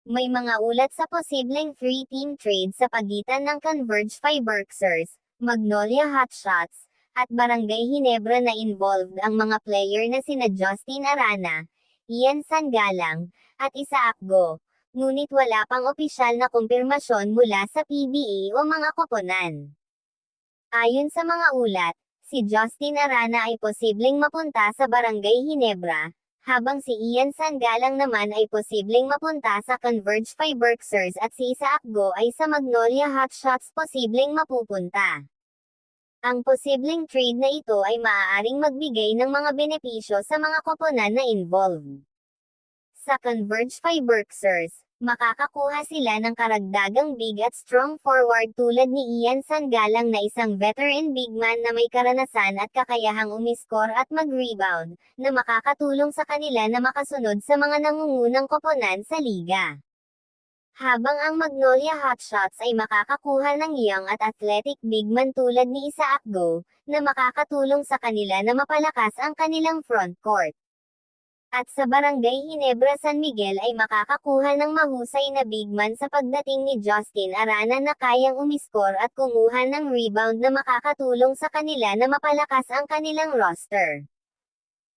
May mga ulat sa posibleng three-team trade sa pagitan ng Converge Fiberxers, Magnolia Hotshots, at Barangay Ginebra na involved ang mga player na sina Justin Arana, Ian Sangalang, at Isaac Go. Ngunit wala pang opisyal na kumpirmasyon mula sa PBA o mga koponan. Ayon sa mga ulat, si Justin Arana ay posibleng mapunta sa Barangay Ginebra, habang si Ian Sangalang naman ay posibleng mapunta sa Converge Fiberxers at si Isaac Go ay sa Magnolia Hotshots posibleng mapupunta. Ang posibleng trade na ito ay maaaring magbigay ng mga benepisyo sa mga koponan na involved. Sa Converge Fiberxers, makakakuha sila ng karagdagang big at strong forward tulad ni Ian Sangalang na isang veteran big man na may karanasan at kakayahang umiskor at mag-rebound, na makakatulong sa kanila na makasunod sa mga nangungunang koponan sa liga. Habang ang Magnolia Hotshots ay makakakuha ng young at athletic big man tulad ni Isaac Go, na makakatulong sa kanila na mapalakas ang kanilang front court. At sa Barangay Ginebra San Miguel ay makakakuha ng mahusay na big man sa pagdating ni Justin Arana na kayang umiskor at kumuha ng rebound na makakatulong sa kanila na mapalakas ang kanilang roster.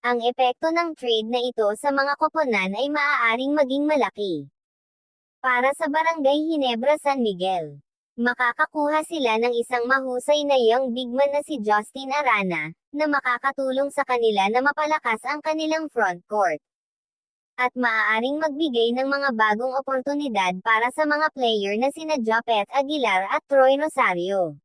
Ang epekto ng trade na ito sa mga koponan ay maaaring maging malaki. Para sa Barangay Ginebra San Miguel, makakakuha sila ng isang mahusay na young big man na si Justin Arana, na makakatulong sa kanila na mapalakas ang kanilang front court. At maaaring magbigay ng mga bagong oportunidad para sa mga player na sina Japet Aguilar at Troy Rosario.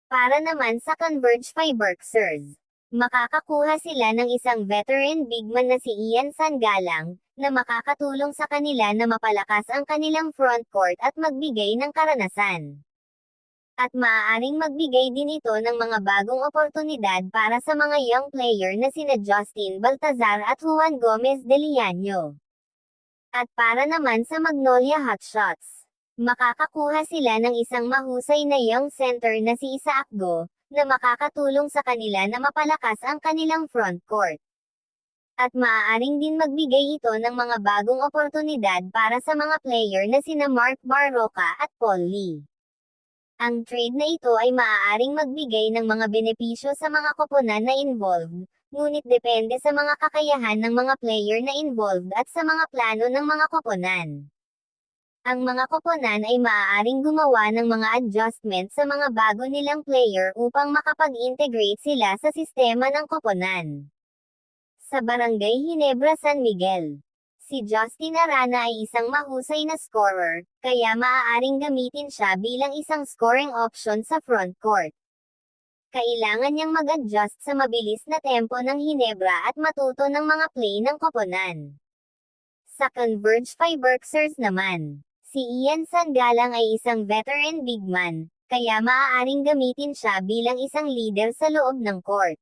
Para naman sa Converge Fiberxers, makakakuha sila ng isang veteran big man na si Ian Sangalang, na makakatulong sa kanila na mapalakas ang kanilang front court at magbigay ng karanasan. At maaaring magbigay din ito ng mga bagong oportunidad para sa mga young player na sina Justin Baltazar at Juan Gomez de Liaño. At para naman sa Magnolia Hotshots, makakakuha sila ng isang mahusay na young center na si Isaac Go, na makakatulong sa kanila na mapalakas ang kanilang front court. At maaaring din magbigay ito ng mga bagong oportunidad para sa mga player na sina Mark Barroca at Paul Lee. Ang trade na ito ay maaaring magbigay ng mga benepisyo sa mga koponan na involved, ngunit depende sa mga kakayahan ng mga player na involved at sa mga plano ng mga koponan. Ang mga koponan ay maaaring gumawa ng mga adjustment sa mga bago nilang player upang makapag-integrate sila sa sistema ng koponan. Sa Barangay Ginebra San Miguel, si Justin Arana ay isang mahusay na scorer, kaya maaaring gamitin siya bilang isang scoring option sa front court. Kailangan niyang mag-adjust sa mabilis na tempo ng Ginebra at matuto ng mga play ng koponan. Sa Converge Fiberxers naman, si Ian Sangalang ay isang veteran big man, kaya maaaring gamitin siya bilang isang leader sa loob ng court.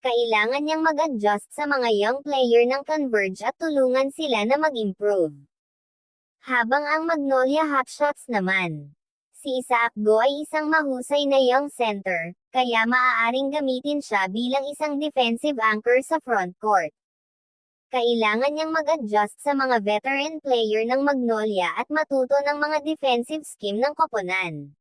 Kailangan niyang mag-adjust sa mga young player ng Converge at tulungan sila na mag-improve. Habang ang Magnolia Hotshots naman, si Isaac Go ay isang mahusay na young center, kaya maaaring gamitin siya bilang isang defensive anchor sa front court. Kailangan niyang mag-adjust sa mga veteran player ng Magnolia at matuto ng mga defensive scheme ng koponan.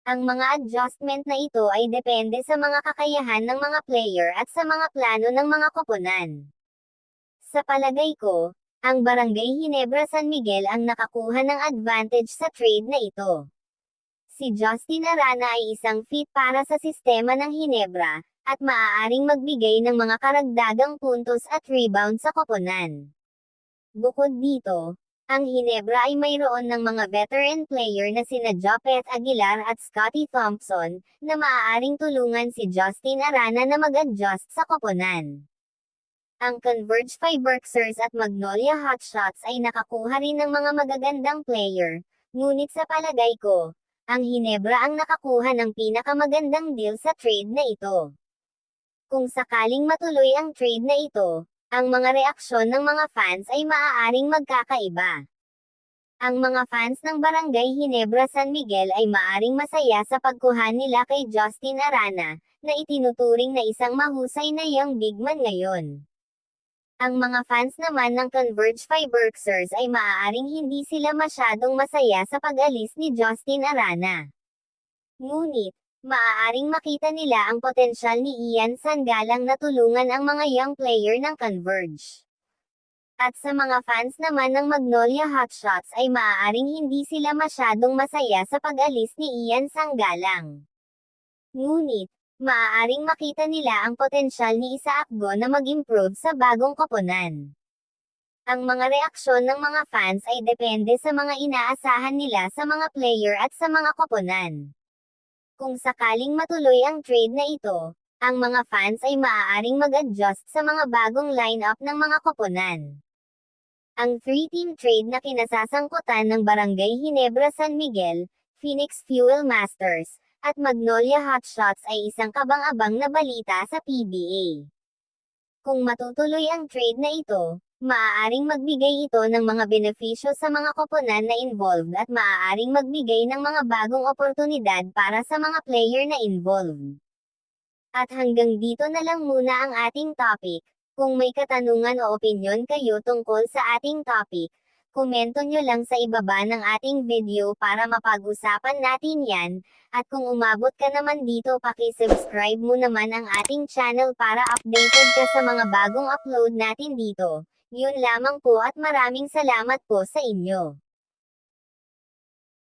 Ang mga adjustment na ito ay depende sa mga kakayahan ng mga player at sa mga plano ng mga koponan. Sa palagay ko, ang Barangay Ginebra San Miguel ang nakakuha ng advantage sa trade na ito. Si Justin Arana ay isang fit para sa sistema ng Ginebra, at maaaring magbigay ng mga karagdagang puntos at rebound sa koponan. Bukod dito, ang Ginebra ay mayroon ng mga veteran player na sina Japet Aguilar at Scotty Thompson, na maaaring tulungan si Justin Arana na mag-adjust sa koponan. Ang Converge Fiberxers at Magnolia Hotshots ay nakakuha rin ng mga magagandang player, ngunit sa palagay ko, ang Ginebra ang nakakuha ng pinakamagandang deal sa trade na ito. Kung sakaling matuloy ang trade na ito, ang mga reaksyon ng mga fans ay maaaring magkakaiba. Ang mga fans ng Barangay Ginebra San Miguel ay maaaring masaya sa pagkuha nila kay Justin Arana, na itinuturing na isang mahusay na young big man ngayon. Ang mga fans naman ng Converge Fiberxers ay maaaring hindi sila masyadong masaya sa pag-alis ni Justin Arana. Ngunit, maaaring makita nila ang potensyal ni Ian Sangalang na tulungan ang mga young player ng Converge. At sa mga fans naman ng Magnolia Hotshots ay maaaring hindi sila masyadong masaya sa pag-alis ni Ian Sangalang. Ngunit, maaaring makita nila ang potensyal ni Isaac Go na mag-improve sa bagong koponan. Ang mga reaksyon ng mga fans ay depende sa mga inaasahan nila sa mga player at sa mga koponan. Kung sakaling matuloy ang trade na ito, ang mga fans ay maaaring mag-adjust sa mga bagong lineup ng mga koponan. Ang 3-team trade na kinasasangkutan ng Barangay Ginebra San Miguel, Phoenix Fuel Masters, at Magnolia Hotshots ay isang kabang-abang na balita sa PBA. Kung matutuloy ang trade na ito, maaaring magbigay ito ng mga benepisyo sa mga koponan na involved at maaaring magbigay ng mga bagong oportunidad para sa mga player na involved. At hanggang dito na lang muna ang ating topic. Kung may katanungan o opinyon kayo tungkol sa ating topic, komento nyo lang sa ibaba ng ating video para mapag-usapan natin yan, at kung umabot ka naman dito paki-subscribe mo naman ang ating channel para updated ka sa mga bagong upload natin dito. Yun lamang po at maraming salamat po sa inyo.